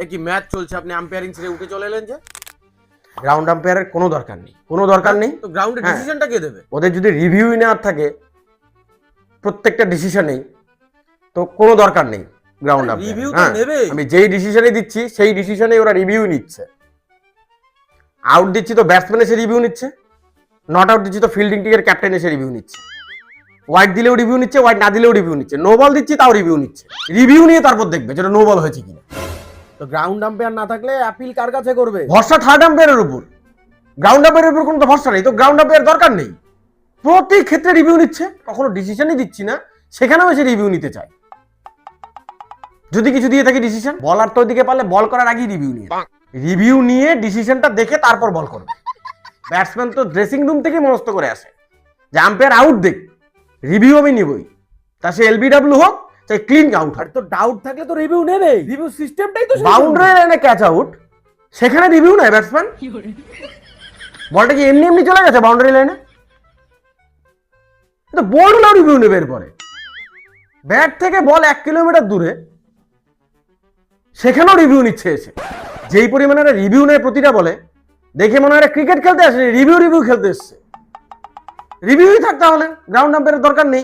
এ কি ম্যাচ চলছে, আপনি আম্পায়ারিং ছেড়ে উঠে চলে এলেন যে? গ্রাউন্ড আম্পায়ারের কোনো দরকার নেই, কোনো দরকার নেই। তো গ্রাউন্ডে হ্যাঁ। ডিসিশনটা কে দেবে? ওদের যদি রিভিউই নেওয়ার থাকে প্রত্যেকটা ডিসিশনেই, তো কোনো দরকার নেই গ্রাউন্ড আরে review আম্পায়ার। তো নেবে। আমি যেই ডিসিশনে দিচ্ছি সেই ডিসিশনেই ওরা রিভিউ নিচ্ছে। আউট দিচ্ছি তো ব্যাটসম্যান এসে রিভিউ নিচ্ছে, নট আউট দিচ্ছি তো ফিল্ডিং টিমের ক্যাপ্টেন এসে রিভিউ নিচ্ছে। ওয়াইড দিলেও রিভিউ নিচ্ছে, ওয়াইড না দিলেও রিভিউ নিচ্ছে, নো বল দিচ্ছি তাও রিভিউ নিচ্ছে। রিভিউ নিয়ে তারপর দেখবে যেটা নো বল হয়েছে কিনা। তো গ্রাউন্ড আম্পায়ার না থাকলে অ্যাপিল কার কাছে করবে? ভরসা থার্ড আম্পায়ারের উপর, গ্রাউন্ড আম্পায়ারের উপর কোনো তো ভরসা নেই। তো গ্রাউন্ড আম্পায়ার দরকার নেই, প্রতি ক্ষেত্রে রিভিউ নিচ্ছে। কখনো ডিসিশনই দিচ্ছি না, সেখানেও এসে রিভিউ নিতে চায়। যদি কিছু দিয়ে থাকি ডিসিশন, বলার তো ওইদিকে পারলে বল করার আগেই রিভিউ নিয়ে ডিসিশনটা দেখে তারপর বল করবে। ব্যাটসম্যান তো ড্রেসিং রুম থেকে মনস্থ করে আসে যে আম্পায়ার আউট দেখ, রিভিউ আমি নিবই, তা সে এলবিডব্লিউ হোক চাই ক্লিন আউট আর হোক। তো ডাউট থাকলে তো রিভিউ নেবে, রিভিউ সিস্টেমটাই তো বাউন্ডারি লাইনে ক্যাচ আউট, সেখানে রিভিউ নেয় ব্যাটসম্যান। বলটা কি এমনি এমনি চলে গেছে বাউন্ডারি লাইনে? তো বলগুলো রিভিউ নেবে এরপরে। ব্যাট থেকে বল 1 কিলোমিটার দূরে, সেখানেও রিভিউ নিচ্ছে এসে। যেই পরিমাণে রিভিউ নেয় প্রতিটা বলে, দেখে মনে হয় ক্রিকেট খেলতে আসেনি, রিভিউ খেলতে এসছে। রিভিউই থাকতে হলে গ্রাউন্ড আম্পায়ারের দরকার নেই।